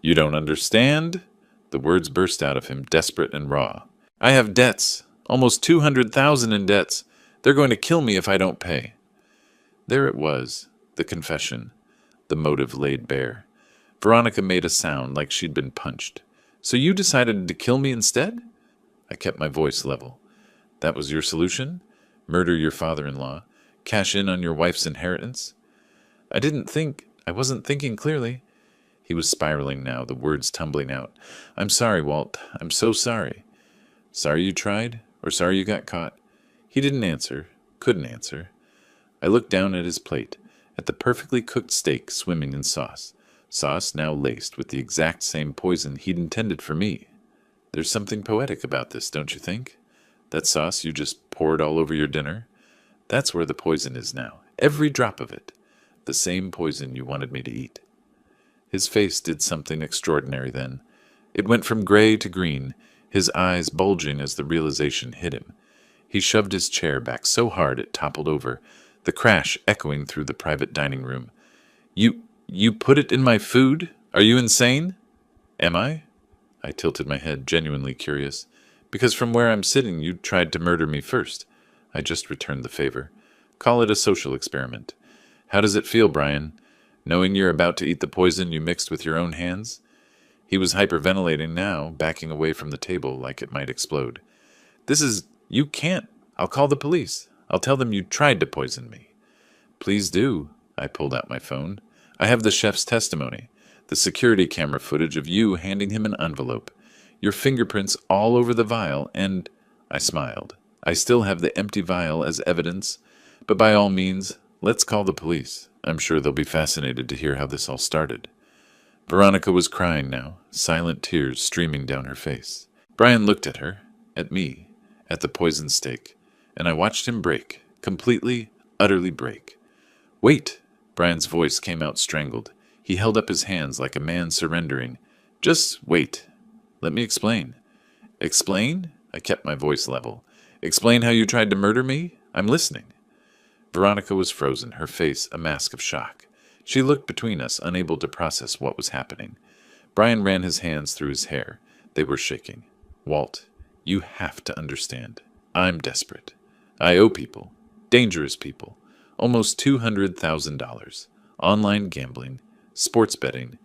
You don't understand?" The words burst out of him, desperate and raw. "I have debts. Almost $200,000 in debts. They're going to kill me if I don't pay." There it was, the confession, the motive laid bare. Veronica made a sound like she'd been punched. "So you decided to kill me instead?" I kept my voice level. "That was your solution? Murder your father-in-law? Cash in on your wife's inheritance?" I wasn't thinking clearly." He was spiraling now, the words tumbling out. "I'm sorry, Walt. I'm so sorry." "Sorry you tried? Or sorry you got caught?" He didn't answer, couldn't answer. I looked down at his plate, at the perfectly cooked steak swimming in sauce, sauce now laced with the exact same poison he'd intended for me. There's something poetic about this, don't you think? That sauce you just poured all over your dinner? That's where the poison is now, every drop of it. The same poison you wanted me to eat. His face did something extraordinary then. It went from gray to green, his eyes bulging as the realization hit him. He shoved his chair back so hard it toppled over, the crash echoing through the private dining room. You put it in my food? Are you insane?" "Am I?" I tilted my head, genuinely curious. "Because from where I'm sitting, you tried to murder me first." I just returned the favor. "Call it a social experiment. How does it feel, Brian, knowing you're about to eat the poison you mixed with your own hands?" He was hyperventilating now, backing away from the table like it might explode. "You can't. I'll call the police. I'll tell them you tried to poison me." "Please do." I pulled out my phone. "I have the chef's testimony, the security camera footage of you handing him an envelope, your fingerprints all over the vial, and—" I smiled. I still have the empty vial as evidence, but by all means, let's call the police. I'm sure they'll be fascinated to hear how this all started. Veronica was crying now, silent tears streaming down her face. Brian looked at her, at me, at the poison stake, and I watched him break, completely, utterly break. Wait! Brian's voice came out strangled. He held up his hands like a man surrendering. Just wait. Let me explain. Explain? I kept my voice level. Explain how you tried to murder me? I'm listening. Veronica was frozen, her face a mask of shock. She looked between us, unable to process what was happening. Brian ran his hands through his hair. They were shaking. Walt, you have to understand. I'm desperate. I owe people. Dangerous people. Almost $200,000. Online gambling. Sports betting.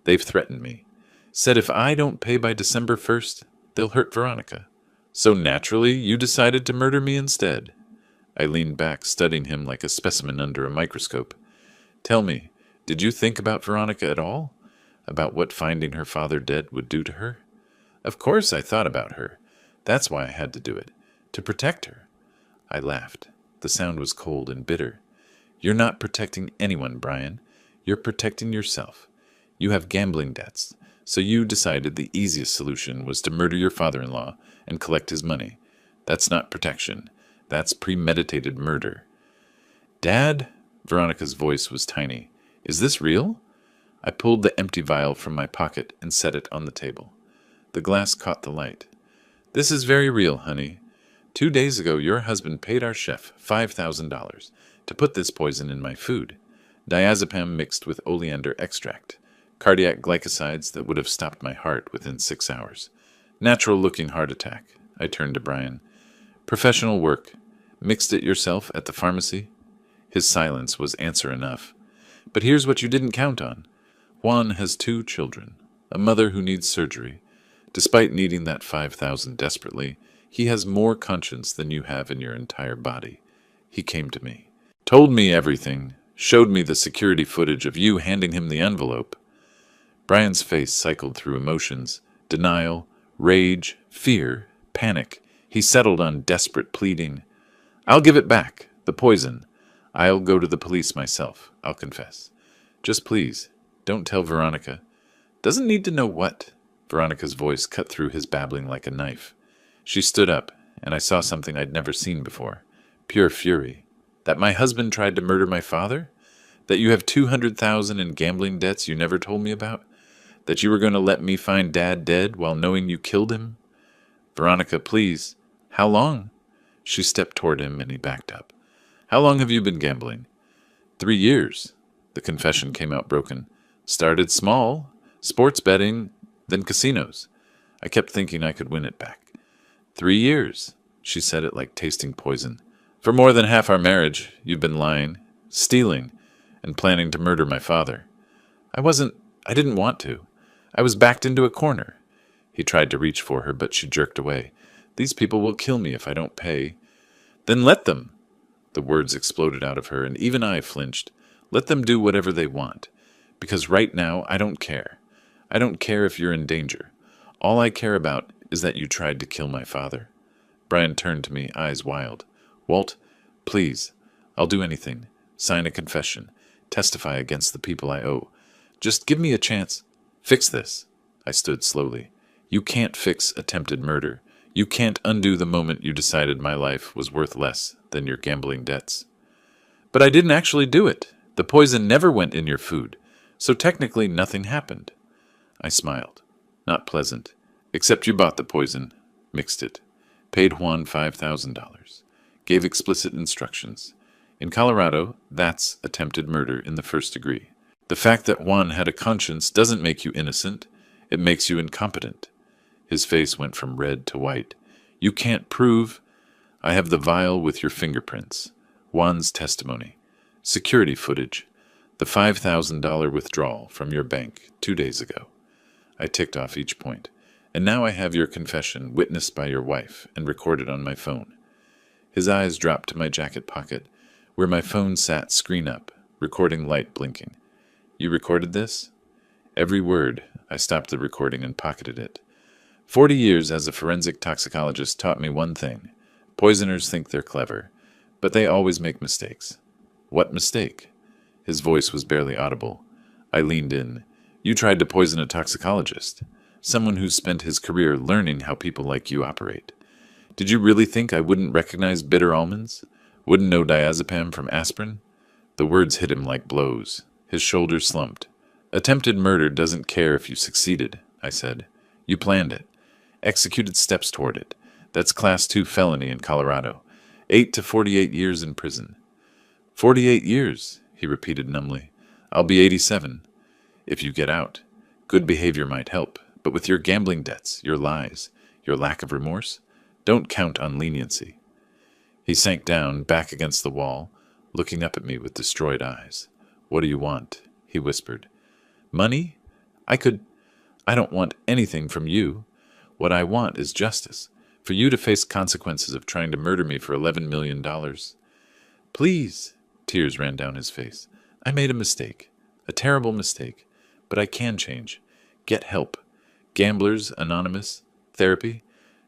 They've threatened me. Said if I don't pay by December 1st, they'll hurt Veronica. So naturally, you decided to murder me instead. I leaned back, studying him like a specimen under a microscope. Tell me, did you think about Veronica at all? About what finding her father dead would do to her? Of course I thought about her. That's why I had to do it. To protect her. I laughed. The sound was cold and bitter. You're not protecting anyone, Brian. You're protecting yourself. You have gambling debts, so you decided the easiest solution was to murder your father-in-law and collect his money. That's not protection. That's premeditated murder. Dad? Veronica's voice was tiny. Is this real? I pulled the empty vial from my pocket and set it on the table. The glass caught the light. This is very real, honey. 2 days ago, your husband paid our chef $5,000 to put this poison in my food. Diazepam mixed with oleander extract. Cardiac glycosides that would have stopped my heart within 6 hours. Natural-looking heart attack. I turned to Brian. Professional work. Mixed it yourself at the pharmacy? His silence was answer enough. But here's what you didn't count on. Juan has 2 children. A mother who needs surgery. Despite needing that $5,000 desperately, he has more conscience than you have in your entire body. He came to me. Told me everything. Showed me the security footage of you handing him the envelope. Brian's face cycled through emotions. Denial, rage, fear, panic. He settled on desperate pleading. I'll give it back. The poison. I'll go to the police myself. I'll confess. Just please, don't tell Veronica. Doesn't need to know what. Veronica's voice cut through his babbling like a knife. She stood up, and I saw something I'd never seen before. Pure fury. That my husband tried to murder my father? That you have $200,000 in gambling debts you never told me about? That you were going to let me find Dad dead while knowing you killed him? Veronica, please. How long? She stepped toward him, and he backed up. How long have you been gambling? 3 years. The confession came out broken. Started small. Sports betting, then casinos. I kept thinking I could win it back. 3 years. She said it like tasting poison. For more than half our marriage, you've been lying, stealing, and planning to murder my father. I didn't want to. I was backed into a corner. He tried to reach for her, but she jerked away. These people will kill me if I don't pay. Then let them. The words exploded out of her, and even I flinched. Let them do whatever they want. Because right now, I don't care. I don't care if you're in danger. All I care about is that you tried to kill my father. Brian turned to me, eyes wild. Walt, please. I'll do anything. Sign a confession. Testify against the people I owe. Just give me a chance. Fix this. I stood slowly. You can't fix attempted murder. You can't undo the moment you decided my life was worth less than your gambling debts. But I didn't actually do it. The poison never went in your food, so technically nothing happened. I smiled. Not pleasant. Except you bought the poison, mixed it, paid Juan $5,000, gave explicit instructions. In Colorado, that's attempted murder in the first degree. The fact that Juan had a conscience doesn't make you innocent. It makes you incompetent. His face went from red to white. You can't prove. I have the vial with your fingerprints. Juan's testimony. Security footage. The $5,000 withdrawal from your bank 2 days ago. I ticked off each point. And now I have your confession witnessed by your wife and recorded on my phone. His eyes dropped to my jacket pocket, where my phone sat screen up, recording light blinking. You recorded this? Every word. I stopped the recording and pocketed it. 40 years as a forensic toxicologist taught me one thing. Poisoners think they're clever, but they always make mistakes. What mistake? His voice was barely audible. I leaned in. You tried to poison a toxicologist, someone who's spent his career learning how people like you operate. Did you really think I wouldn't recognize bitter almonds? Wouldn't know diazepam from aspirin? The words hit him like blows. His shoulders slumped. Attempted murder doesn't care if you succeeded, I said. You planned it. Executed steps toward it. That's Class 2 felony in Colorado. 8 to 48 years in prison. 48 years, he repeated numbly. I'll be 87. If you get out. Good behavior might help, but with your gambling debts, your lies, your lack of remorse, don't count on leniency. He sank down, back against the wall, looking up at me with destroyed eyes. What do you want? He whispered. Money? I don't want anything from you. What I want is justice, for you to face consequences of trying to murder me for $11 million. Please, tears ran down his face. I made a mistake, a terrible mistake, but I can change. Get help. Gamblers Anonymous, therapy.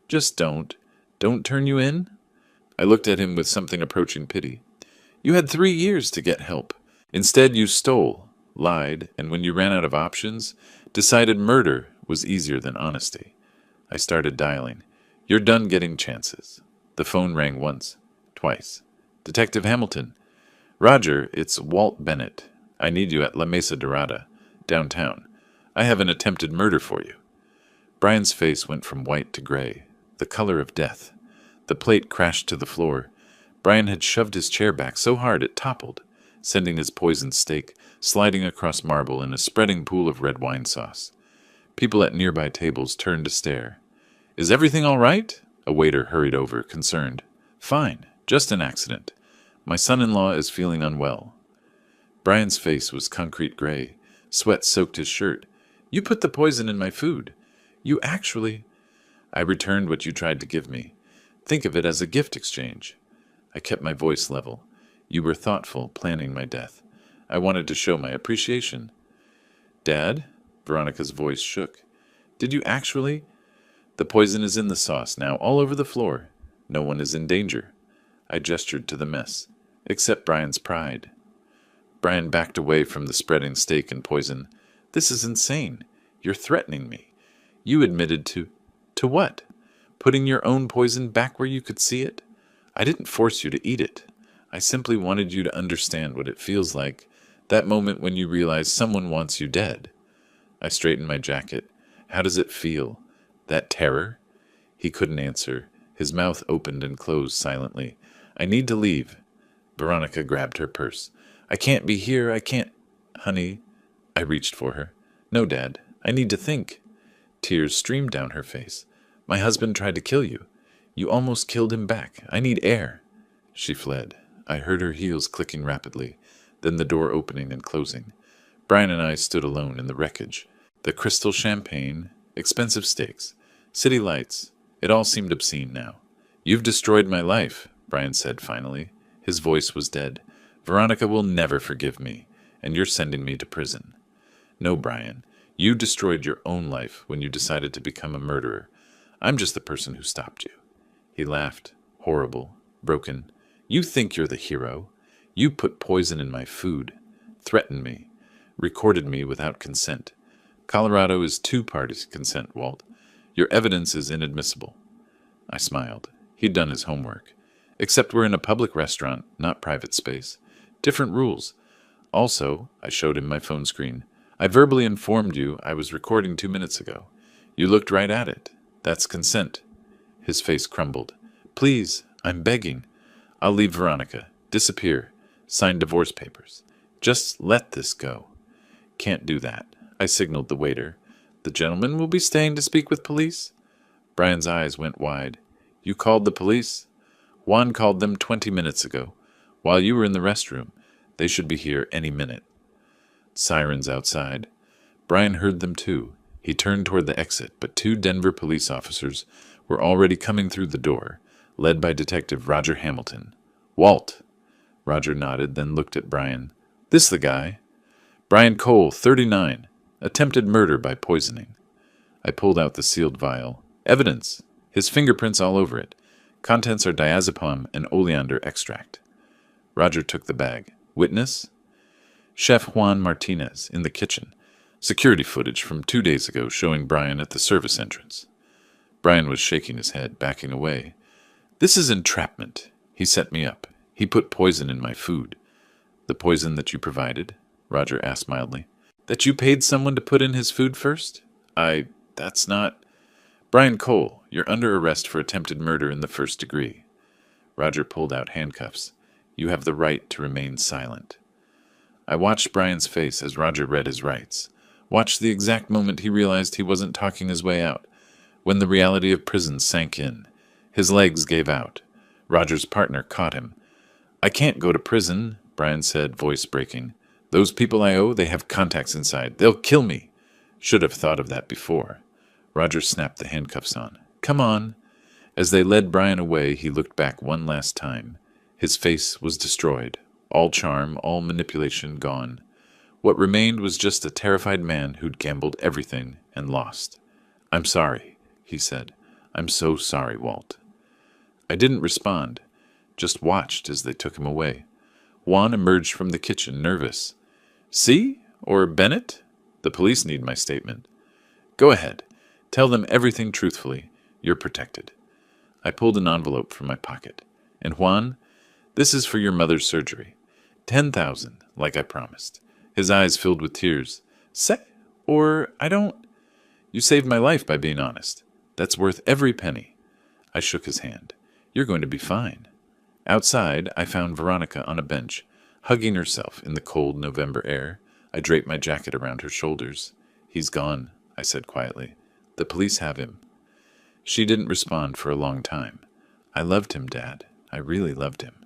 Just don't turn you in? I looked at him with something approaching pity. You had 3 years to get help. Instead, you stole, lied, and when you ran out of options, decided murder was easier than honesty. I started dialing. You're done getting chances. The phone rang once, twice. Detective Hamilton. Roger, it's Walt Bennett. I need you at La Mesa Dorada, downtown. I have an attempted murder for you. Brian's face went from white to gray, the color of death. The plate crashed to the floor. Brian had shoved his chair back so hard it toppled, sending his poisoned steak sliding across marble in a spreading pool of red wine sauce. People at nearby tables turned to stare. Is everything all right? A waiter hurried over, concerned. Fine, just an accident. My son-in-law is feeling unwell. Brian's face was concrete gray. Sweat soaked his shirt. You put the poison in my food. You actually... I returned what you tried to give me. Think of it as a gift exchange. I kept my voice level. You were thoughtful, planning my death. I wanted to show my appreciation. Dad? Veronica's voice shook. Did you actually? The poison is in the sauce now, all over the floor. No one is in danger. I gestured to the mess, except Brian's pride. Brian backed away from the spreading steak and poison. This is insane. You're threatening me. You admitted to... To what? Putting your own poison back where you could see it? I didn't force you to eat it. I simply wanted you to understand what it feels like, that moment when you realize someone wants you dead. I straightened my jacket. How does it feel? That terror? He couldn't answer. His mouth opened and closed silently. I need to leave. Veronica grabbed her purse. I can't be here. I can't... Honey. I reached for her. No, Dad. I need to think. Tears streamed down her face. My husband tried to kill you. You almost killed him back. I need air. She fled. I heard her heels clicking rapidly, then the door opening and closing. Brian and I stood alone in the wreckage. The crystal champagne, expensive steaks, city lights. It all seemed obscene now. You've destroyed my life, Brian said finally. His voice was dead. Veronica will never forgive me, and you're sending me to prison. No, Brian. You destroyed your own life when you decided to become a murderer. I'm just the person who stopped you. He laughed, horrible, broken. You think you're the hero. You put poison in my food, threatened me, recorded me without consent. Colorado is two-party consent, Walt. Your evidence is inadmissible. I smiled. He'd done his homework. Except we're in a public restaurant, not private space. Different rules. Also, I showed him my phone screen. I verbally informed you I was recording 2 minutes ago. You looked right at it. That's consent. His face crumbled. Please, I'm begging. I'll leave Veronica. Disappear. Sign divorce papers. Just let this go. Can't do that. I signaled the waiter. The gentleman will be staying to speak with police? Brian's eyes went wide. You called the police? Juan called them 20 minutes ago. While you were in the restroom. They should be here any minute. Sirens outside. Brian heard them too. He turned toward the exit, but 2 Denver police officers were already coming through the door, led by Detective Roger Hamilton. Walt. Roger nodded, then looked at Brian. This the guy? Brian Cole, 39. Attempted murder by poisoning. I pulled out the sealed vial. Evidence. His fingerprints all over it. Contents are diazepam and oleander extract. Roger took the bag. Witness? Chef Juan Martinez, in the kitchen. Security footage from 2 days ago showing Brian at the service entrance. Brian was shaking his head, backing away. This is entrapment. He set me up. He put poison in my food. The poison that you provided? Roger asked mildly. That you paid someone to put in his food first? That's not... Brian Cole, you're under arrest for attempted murder in the 1st degree. Roger pulled out handcuffs. You have the right to remain silent. I watched Brian's face as Roger read his rights. Watched the exact moment he realized he wasn't talking his way out. When the reality of prison sank in. His legs gave out. Roger's partner caught him. I can't go to prison, Brian said, voice breaking. Those people I owe, they have contacts inside. They'll kill me. Should have thought of that before. Roger snapped the handcuffs on. Come on. As they led Brian away, he looked back one last time. His face was destroyed. All charm, all manipulation gone. What remained was just a terrified man who'd gambled everything and lost. I'm sorry, he said. I'm so sorry, Walt. I didn't respond, just watched as they took him away. Juan emerged from the kitchen, nervous. See? Or Bennett? The police need my statement. Go ahead. Tell them everything truthfully. You're protected. I pulled an envelope from my pocket. And Juan, this is for your mother's surgery. 10,000, like I promised. His eyes filled with tears. Say, or I don't... You saved my life by being honest. That's worth every penny. I shook his hand. You're going to be fine. Outside, I found Veronica on a bench, hugging herself in the cold November air. I draped my jacket around her shoulders. He's gone, I said quietly. The police have him. She didn't respond for a long time. I loved him, Dad. I really loved him.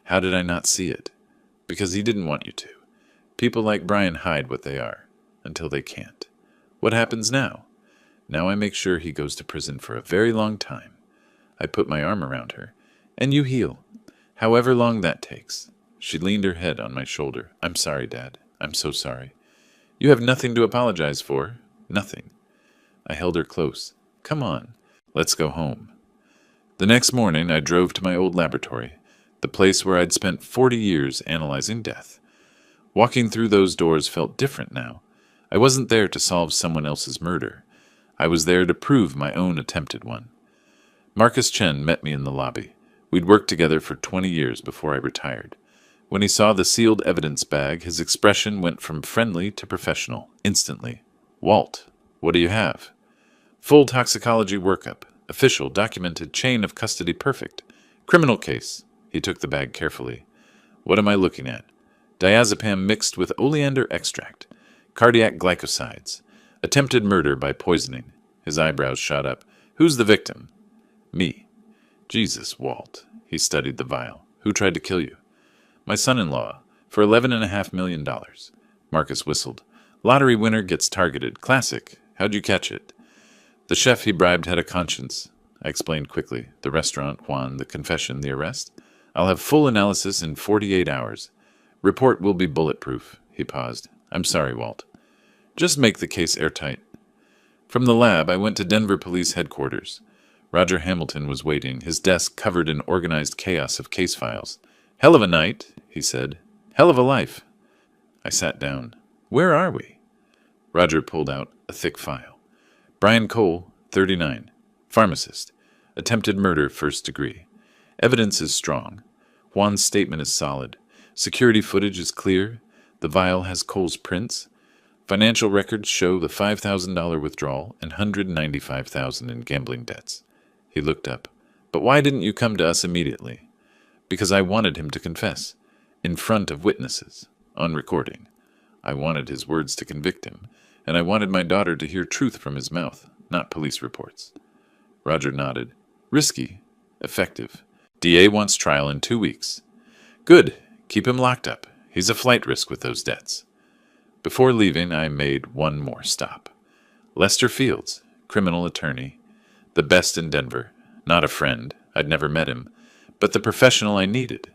How did I not see it? Because he didn't want you to. People like Brian hide what they are, until they can't. What happens now? Now I make sure he goes to prison for a very long time. I put my arm around her. And you heal. However long that takes. She leaned her head on my shoulder. I'm sorry, Dad. I'm so sorry. You have nothing to apologize for. Nothing. I held her close. Come on. Let's go home. The next morning, I drove to my old laboratory, the place where I'd spent 40 years analyzing death. Walking through those doors felt different now. I wasn't there to solve someone else's murder. I was there to prove my own attempted one. Marcus Chen met me in the lobby. We'd worked together for 20 years before I retired. When he saw the sealed evidence bag, his expression went from friendly to professional, instantly. Walt, what do you have? Full toxicology workup. Official, documented, chain of custody perfect. Criminal case. He took the bag carefully. What am I looking at? Diazepam mixed with oleander extract. Cardiac glycosides. Attempted murder by poisoning. His eyebrows shot up. Who's the victim? Me. Jesus, Walt. He studied the vial. Who tried to kill you? My son-in-law. For $11.5 million. Marcus whistled. Lottery winner gets targeted. Classic. How'd you catch it? The chef he bribed had a conscience. I explained quickly. The restaurant, Juan, the confession, the arrest. I'll have full analysis in 48 hours. Report will be bulletproof. He paused. I'm sorry, Walt. Just make the case airtight. From the lab, I went to Denver Police Headquarters. Roger Hamilton was waiting, his desk covered in organized chaos of case files. Hell of a night, he said. Hell of a life. I sat down. Where are we? Roger pulled out a thick file. Brian Cole, 39. Pharmacist. Attempted murder, 1st degree. Evidence is strong. Juan's statement is solid. Security footage is clear. The vial has Cole's prints. Financial records show the $5,000 withdrawal and $195,000 in gambling debts. He looked up. But why didn't you come to us immediately? Because I wanted him to confess. In front of witnesses. On recording. I wanted his words to convict him. And I wanted my daughter to hear truth from his mouth, not police reports. Roger nodded. Risky. Effective. DA wants trial in 2 weeks. Good. Keep him locked up. He's a flight risk with those debts. Before leaving, I made one more stop. Lester Fields, criminal attorney. The best in Denver. Not a friend. I'd never met him. But the professional I needed.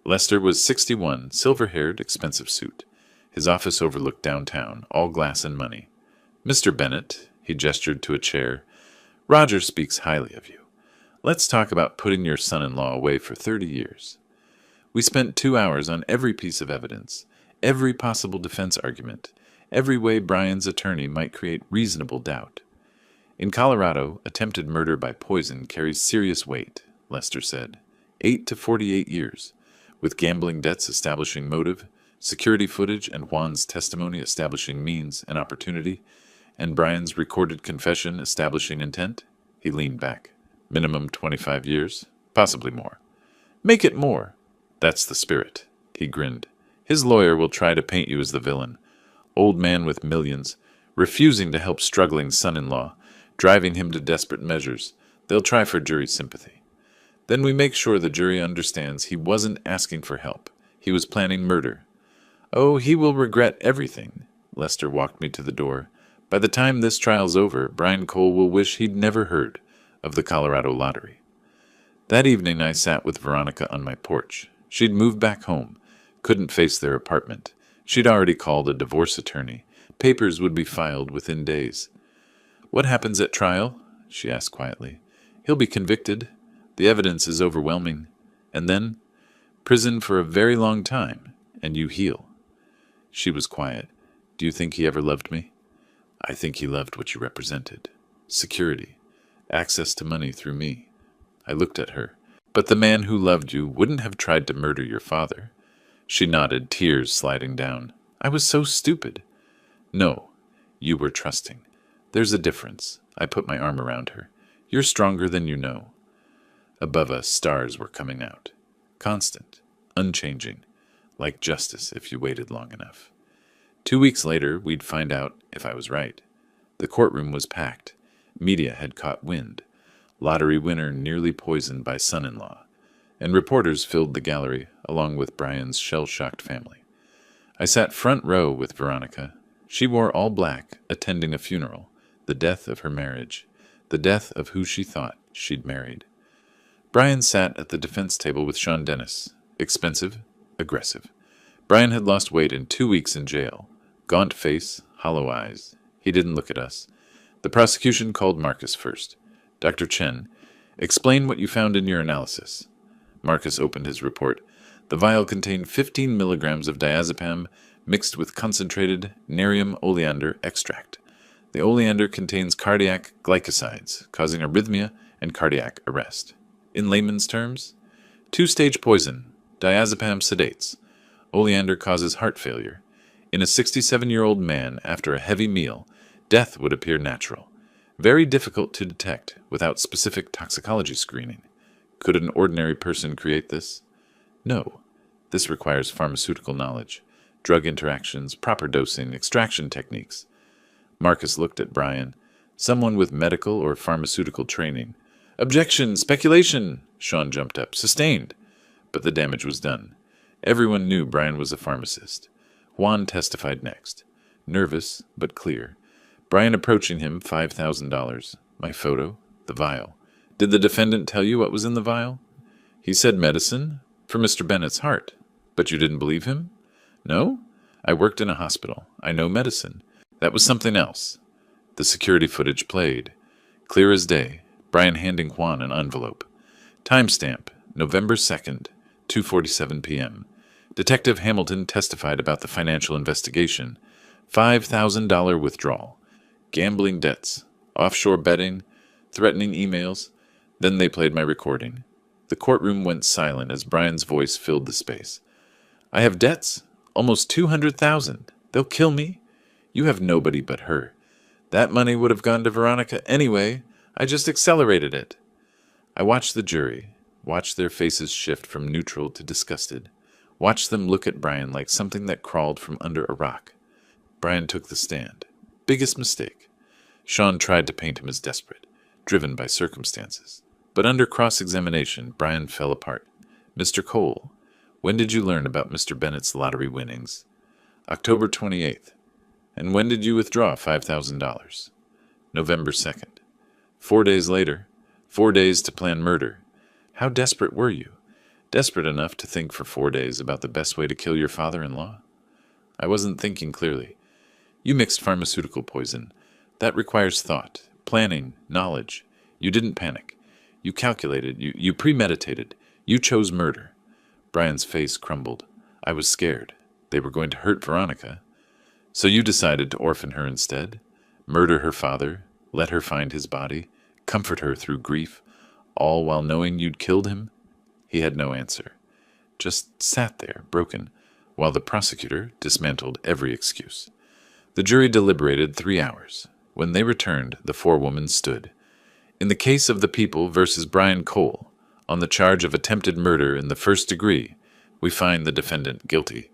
Lester was 61, silver-haired, expensive suit. His office overlooked downtown, all glass and money. Mr. Bennett, he gestured to a chair, Roger speaks highly of you. Let's talk about putting your son-in-law away for 30 years. We spent 2 hours on every piece of evidence, every possible defense argument, every way Brian's attorney might create reasonable doubt. In Colorado, attempted murder by poison carries serious weight, Lester said. 8 to 48 years, with gambling debts establishing motive, security footage and Juan's testimony establishing means and opportunity, and Brian's recorded confession establishing intent. He leaned back. Minimum 25 years, possibly more. Make it more. That's the spirit. He grinned. His lawyer will try to paint you as the villain. Old man with millions, refusing to help struggling son-in-law, driving him to desperate measures. They'll try for jury sympathy. Then we make sure the jury understands he wasn't asking for help. He was planning murder. Oh, he will regret everything. Lester walked me to the door. By the time this trial's over, Brian Cole will wish he'd never heard of the Colorado lottery. That evening I sat with Veronica on my porch. She'd moved back home, couldn't face their apartment. She'd already called a divorce attorney. Papers would be filed within days. What happens at trial? She asked quietly. He'll be convicted. The evidence is overwhelming. And then, prison for a very long time, and you heal. She was quiet. Do you think he ever loved me? I think he loved what you represented. Security. Access to money through me. I looked at her. But the man who loved you wouldn't have tried to murder your father. She nodded, tears sliding down. I was so stupid. No, you were trusting. There's a difference. I put my arm around her. You're stronger than you know. Above us, stars were coming out. Constant, unchanging, like justice if you waited long enough. 2 weeks later, we'd find out if I was right. The courtroom was packed. Media had caught wind. Lottery winner nearly poisoned by son-in-law. And reporters filled the gallery, along with Brian's shell-shocked family. I sat front row with Veronica. She wore all black, attending a funeral, the death of her marriage, the death of who she thought she'd married. Brian sat at the defense table with Sean Dennis. Expensive, aggressive. Brian had lost weight in 2 weeks in jail. Gaunt face, hollow eyes. He didn't look at us. The prosecution called Marcus first. Dr. Chen, explain what you found in your analysis. Marcus opened his report. The vial contained 15 milligrams of diazepam mixed with concentrated nerium oleander extract. The oleander contains cardiac glycosides, causing arrhythmia and cardiac arrest. In layman's terms, 2-stage poison. Diazepam sedates. Oleander causes heart failure. In a 67-year-old man after a heavy meal, death would appear natural. Very difficult to detect without specific toxicology screening. Could an ordinary person create this? No. This requires pharmaceutical knowledge, drug interactions, proper dosing, extraction techniques. Marcus looked at Brian, someone with medical or pharmaceutical training. Objection! Speculation! Sean jumped up. Sustained. But the damage was done. Everyone knew Brian was a pharmacist. Juan testified next. Nervous, but clear. Brian approaching him, $5,000. My photo, the vial. Did the defendant tell you what was in the vial? He said medicine for Mr. Bennett's heart. But you didn't believe him? No? I worked in a hospital. I know medicine. That was something else. The security footage played. Clear as day. Brian handing Juan an envelope. Timestamp, November 2nd, 2:47 p.m. Detective Hamilton testified about the financial investigation. $5,000 withdrawal. Gambling debts, offshore betting, threatening emails. Then they played my recording. The courtroom went silent as Brian's voice filled the space. I have debts? Almost $200,000. They'll kill me? You have nobody but her. That money would have gone to Veronica anyway. I just accelerated it. I watched the jury, watched their faces shift from neutral to disgusted, watched them look at Brian like something that crawled from under a rock. Brian took the stand. Biggest mistake. Sean tried to paint him as desperate, driven by circumstances. But under cross-examination, Brian fell apart. Mr. Cole, when did you learn about Mr. Bennett's lottery winnings? October 28th. And when did you withdraw $5,000? November 2nd. 4 days later. 4 days to plan murder. How desperate were you? Desperate enough to think for 4 days about the best way to kill your father-in-law? I wasn't thinking clearly. You mixed pharmaceutical poison. That requires thought, planning, knowledge. You didn't panic. You calculated. You premeditated. You chose murder. Brian's face crumbled. I was scared. They were going to hurt Veronica. So you decided to orphan her instead? Murder her father? Let her find his body? Comfort her through grief? All while knowing you'd killed him? He had no answer. Just sat there, broken, while the prosecutor dismantled every excuse. The jury deliberated 3 hours. When they returned, the forewoman stood. In the case of the people versus Brian Cole, on the charge of attempted murder in the first degree, we find the defendant guilty.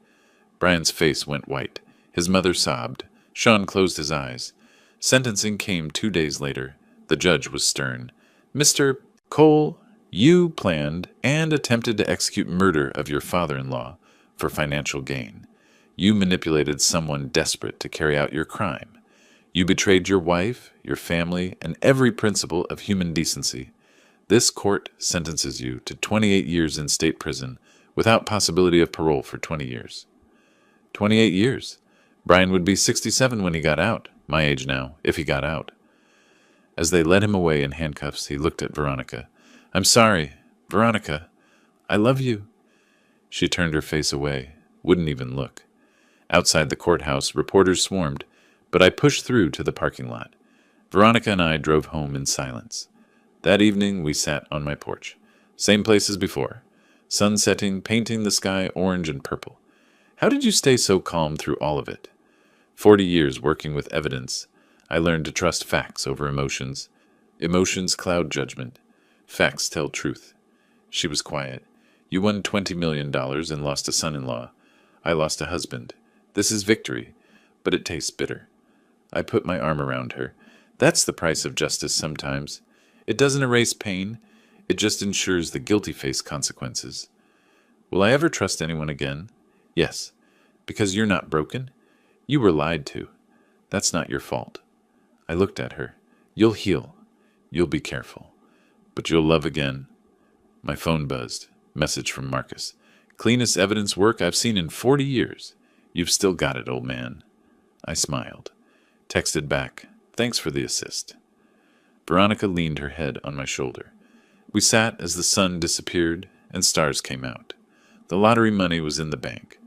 Brian's face went white. His mother sobbed. Sean closed his eyes. Sentencing came 2 days later. The judge was stern. Mr. Cole, you planned and attempted to execute murder of your father-in-law for financial gain. You manipulated someone desperate to carry out your crime. You betrayed your wife, your family, and every principle of human decency. This court sentences you to 28 years in state prison without possibility of parole for 20 years. 28 years. Brian would be 67 when he got out, my age now, if he got out. As they led him away in handcuffs, he looked at Veronica. I'm sorry, Veronica. I love you. She turned her face away, wouldn't even look. Outside the courthouse, reporters swarmed, but I pushed through to the parking lot. Veronica and I drove home in silence. That evening, we sat on my porch. Same place as before. Sun setting, painting the sky orange and purple. How did you stay so calm through all of it? 40 years working with evidence, I learned to trust facts over emotions. Emotions cloud judgment. Facts tell truth. She was quiet. You won $20 million and lost a son-in-law. I lost a husband. This is victory, but it tastes bitter. I put my arm around her. That's the price of justice sometimes. It doesn't erase pain. It just ensures the guilty face consequences. Will I ever trust anyone again? Yes, because you're not broken. You were lied to. That's not your fault. I looked at her. You'll heal. You'll be careful. But you'll love again. My phone buzzed. Message from Marcus. Cleanest evidence work I've seen in 40 years. You've still got it, old man. I smiled. Texted back. Thanks for the assist. Veronica leaned her head on my shoulder. We sat as the sun disappeared and stars came out. The lottery money was in the bank.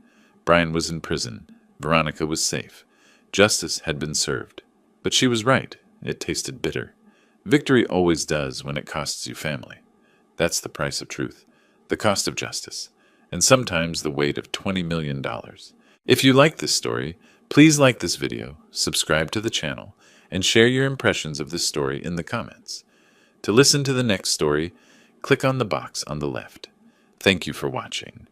Brian was in prison. Veronica was safe. Justice had been served. But she was right. It tasted bitter. Victory always does when it costs you family. That's the price of truth, the cost of justice, and sometimes the weight of $20 million. If you like this story, please like this video, subscribe to the channel, and share your impressions of this story in the comments. To listen to the next story, click on the box on the left. Thank you for watching.